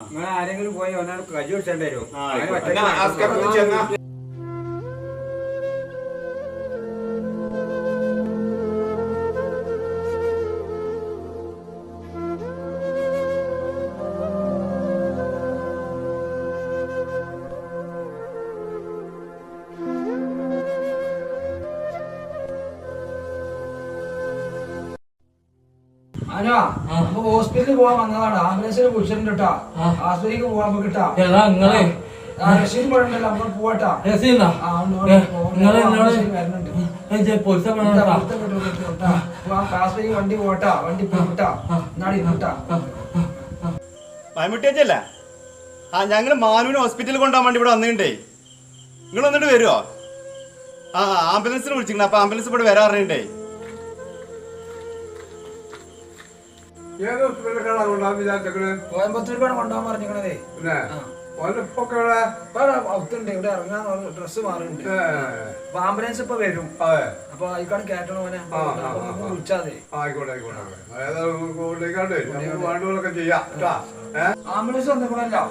നിങ്ങൾ ആരെങ്കിലും പോയി ഒന്നാൾ കജി വെച്ചേണ്ടി വരും. ഹോസ്പിറ്റലിൽ പോവാൻ വന്നതാണ്. ആംബുലൻസിനെ വിളിച്ചിട്ടുണ്ട് കേട്ടാ. ആശുപത്രിക്ക് പോവാൻ കിട്ടാ. റഷീദ് പോയിട്ടുണ്ടല്ലോ, നമ്മൾ പോവാട്ടാ. ആശുപത്രിക്ക് വണ്ടി പോട്ടാ, വണ്ടി പോട്ടാ. നാടി കിട്ടാ. മൈമുട്ടിയച്ചല്ലേ? ഞങ്ങൾ മാനുവിനെ ഹോസ്പിറ്റലിൽ കൊണ്ടുപോകാൻ വേണ്ടി ഇവിടെ വന്നിട്ടുണ്ടേ. നിങ്ങൾ വന്നിട്ട് വരുമോ? ആംബുലൻസിനെ വിളിച്ചിരിക്കണം. അപ്പൊ ആംബുലൻസ് ഇവിടെ വരാറുണ്ടേ. കോയമ്പത്തൂർക്കാണ് കൊണ്ടുപോകാൻ പറഞ്ഞിരിക്കണതേ. ഇവിടെ ഇറങ്ങാൻ ഡ്രസ് മാറുന്നുണ്ട്. അപ്പൊ ആംബുലൻസ് ഇപ്പൊ വരും. അപ്പൊ ആയിക്കാണ് കേട്ടണോ മോനെ, വിളിച്ചാതെ. ആംബുലൻസ് വന്നിക്കണല്ലോ.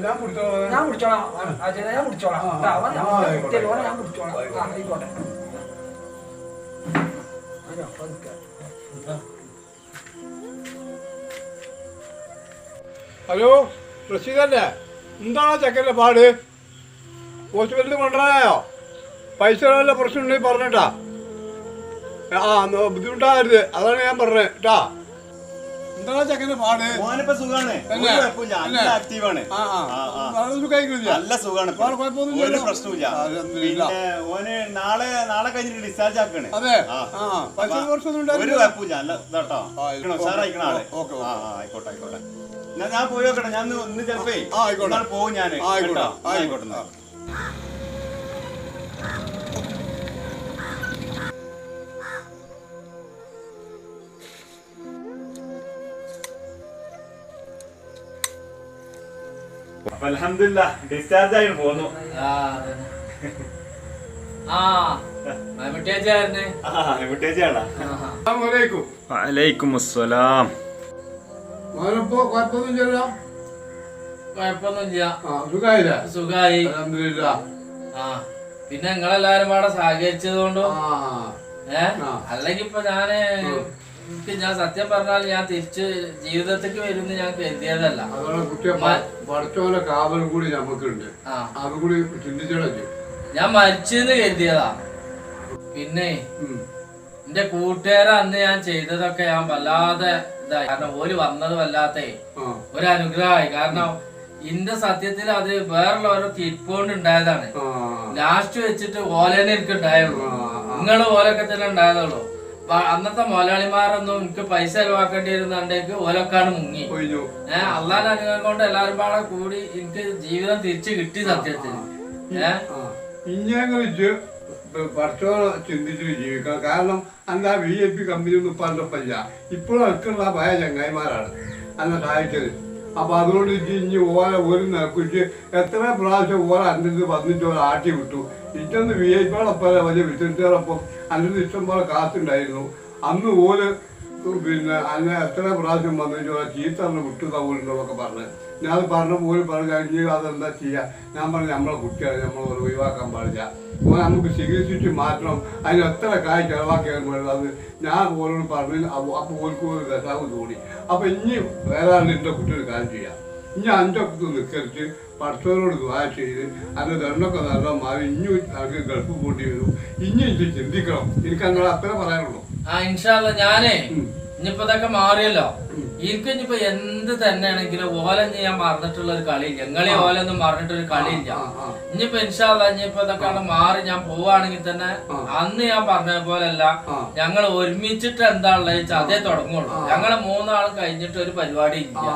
ഞാൻ പിടിച്ചോളാം അജയ, ഞാൻ പിടിച്ചോളാം. ഞാൻ പിടിച്ചോളാം. ആയിക്കോട്ടെ. ഹലോ, റഷീദല്ലേ? എന്താണ് ചെക്കൻ്റെ പാട്? ഹോസ്പിറ്റലിൽ കൊണ്ടുവരായോ? പൈസ വല്ല പ്രശ്നമുണ്ടെങ്കിൽ പറഞ്ഞിട്ടാ. ബുദ്ധിമുട്ടാകരുത്, അതാണ് ഞാൻ പറഞ്ഞത് കേട്ടാ. എന്താണ് ചെക്കൻ്റെ പാട്? മോനിപ്പോ സുഖാണ്, ആക്റ്റീവാണ്, നല്ല സുഖാണ്, ഒരു പ്രശ്നമില്ല. ഓന് നാളെ കഴിഞ്ഞിട്ട് ഡിസ്ചാർജ് ആക്കാണ്. അതെ, പൈസ പ്രശ്നമൊന്നും ഒരു കുഴപ്പമില്ല. നല്ല ഇതാട്ടോ, ഉഷാറായിക്കണ ആള്. ആയിക്കോട്ടെ ആയിക്കോട്ടെ. ഞാൻ പോയി നോക്കട്ടെ. ഞാൻ ഇന്ന് ചിലപ്പോ പോകും. ഞാൻ ആയിക്കോട്ടെ. അൽഹംദുലില്ലാ ഡിസ്ചാർജ് ആയി പോന്നു. വലൈക്കും അസ്സലാം. കൊഴപ്പൊന്നുമില്ല, സുഖായി. പിന്നെ നിങ്ങളെല്ലാരും പാടെ സഹകരിച്ചത് കൊണ്ടോ. അല്ലെങ്കിൽ ഇപ്പൊ ഞാൻ സത്യം പറഞ്ഞാൽ ഞാൻ തിരിച്ച് ജീവിതത്തിക്ക് വരുമെന്ന് ഞാൻ കരുതിയതല്ല. പഠിച്ചോലെ കാവൽ കൂടി നമുക്കുണ്ട്, അത് കൂടി ചിന്തിച്ചോളൂ. ഞാൻ മരിച്ചെന്ന് കരുതിയതാ. പിന്നെ എന്റെ കൂട്ടുകാരെ അന്ന് ഞാൻ ചെയ്തതൊക്കെ ഞാൻ വല്ലാതെ ഇതായി. കാരണം ഓല് വന്നത് വല്ലാത്ത ഒരു അനുഗ്രഹമായി. കാരണം ഇന്റെ സത്യത്തിൽ അത് വേറുള്ള ഓരോ തിരിപ്പോണ്ട് ഉണ്ടായതാണ്. ലാസ്റ്റ് വെച്ചിട്ട് ഓലനെ എനിക്ക് ഉണ്ടായുള്ളൂ. നിങ്ങള് ഓലൊക്കെ തന്നെ ഉണ്ടായതുള്ളൂ. അന്നത്തെ മലയാളിമാരൊന്നും എനിക്ക് പൈസ ചെലവാക്കേണ്ടി വരുന്നുണ്ടെങ്കിൽ ഓലൊക്കാണ് മുങ്ങി. അള്ളാന്റെ അനുഗ്രഹം കൊണ്ട് എല്ലാരും പാടെ കൂടി എനിക്ക് ജീവിതം തിരിച്ചു കിട്ടി സത്യത്തിൽ. പഠിച്ചോളെ ചിന്തിച്ചിട്ട് ജീവിക്കണം. കാരണം അന്ന് VIP കമ്പനി ഒന്നും ഇപ്പൊ അല്ലപ്പല്ല, ഇപ്പോഴും അടുത്തുള്ള ഭയ ചങ്ങായിമാരാണ് അന്നെ സഹായിച്ചത്. അപ്പൊ അതുകൊണ്ട് ഇനി ഓല ഒരു നിൽക്കിച്ച് എത്ര പ്രാവശ്യം ഓല അന്നിട്ട് വന്നിട്ട് ഓല ആട്ടി വിട്ടു. ഇറ്റൊന്ന് VIP വലിയ വിസിറ്ററൊപ്പം അന്നിട്ട് ഇഷ്ടം പോലെ കാത്തുണ്ടായിരുന്നു. അന്ന് ഓല് പിന്നെ അന്നെ എത്ര പ്രാവശ്യം വന്നിട്ട് ഓല ചീത്തറിന് വിട്ടു തവൂലുണ്ടോന്നൊക്കെ പറഞ്ഞ് ഞാൻ അത് പറഞ്ഞപ്പോൾ ഓല് പറഞ്ഞു കഴിഞ്ഞ് അതെന്താ ചെയ്യുക. ഞാൻ പറഞ്ഞു നമ്മളെ കുട്ടിയാണ്, നമ്മൾ ഒഴിവാക്കാൻ പാടില്ല, നമുക്ക് ചികിത്സിച്ച് മാറ്റണം, അതിന് എത്ര കായ് ചെലവാക്കിയാൽ അത് ഞാൻ ഓരോട് പറഞ്ഞു. അപ്പോൾ ഓർക്ക് ഒരു രസാവ് തോന്നി. അപ്പം ഇനി വേറെ എൻ്റെ കുട്ടികൾ കാര്യം ചെയ്യാം. ഇനി 5 ഒക്കത്ത് നിൽക്കരിച്ച് പഠിച്ചവരോട് ദ്വാര ചെയ്ത് അതിൻ്റെ ദണ്ണൊക്കെ നല്ല മാറി ഇനി എനിക്ക് ഗൾഫ് പോണ്ടി വരും. ഇനി ഇത് ചിന്തിക്കണം. എനിക്ക് അങ്ങനെ അത്ര പറയാനുള്ളൂ. ഞാനേ ഇനിയിപ്പോ ഇതൊക്കെ മാറിയല്ലോ. എനിക്ക് ഇനിയിപ്പോ എന്ത് തന്നെയാണെങ്കിലും ഓലൊന്നും ഞാൻ മറന്നിട്ടുള്ള ഒരു കളിയില്ല. ഞങ്ങളെ ഓലൊന്നും മറന്നിട്ടൊരു കളിയില്ല. ഇനിയിപ്പോ ഇൻഷാല്ലാ ഇനിയിപ്പോ ഇതൊക്കെ മാറി ഞാൻ പോവാണെങ്കിൽ തന്നെ അന്ന് ഞാൻ പറഞ്ഞ പോലെയല്ല, ഞങ്ങൾ ഒരുമിച്ചിട്ട് എന്താ ഉള്ളത് അതേ തുടങ്ങുള്ളൂ. ഞങ്ങള് 3 ആൾ കഴിഞ്ഞിട്ട് ഒരു പരിപാടി ഇല്ല.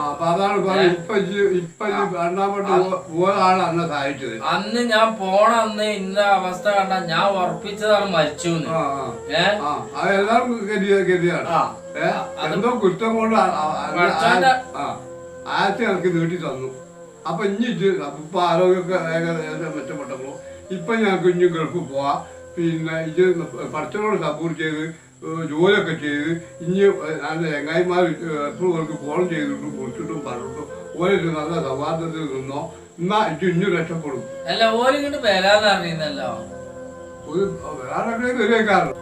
അന്ന് ഞാൻ പോണ അന്ന് ഇന്ന അവസ്ഥ കണ്ട ഞാൻ ഉറപ്പിച്ചതാണ് മരിച്ചു. എന്തോ കുറ്റം കൊണ്ട് ആഴ്ച എനിക്ക് നീട്ടി തന്നു. അപ്പൊ ഇനി ഇപ്പൊ ആരോഗ്യമൊക്കെ ഏകദേശം മെച്ചപ്പെട്ടപ്പോ ഇപ്പൊ ഞങ്ങൾക്ക് ഇനി ഗൾഫ് പോവാം. പിന്നെ ഇത് പഠിച്ചവരോട് സപ്പോർട്ട് ചെയ്ത് ജോലിയൊക്കെ ചെയ്ത് ഇനി നല്ല ചങ്ങായിമാർ എപ്പോഴും അവർക്ക് ഫോൺ ചെയ്തിട്ടും കുറിച്ചിട്ടും പറഞ്ഞിട്ടും ഓരോ നല്ല സമാധാനത്തിൽ നിന്നോ എന്നാ ഇഞ്ഞു രക്ഷപ്പെടും. അല്ല ഓലിങ്ങോട്ട് വരാന്ന് അറിയുന്നല്ലോ. ഒരു വേറെ വരുവേ കാരണം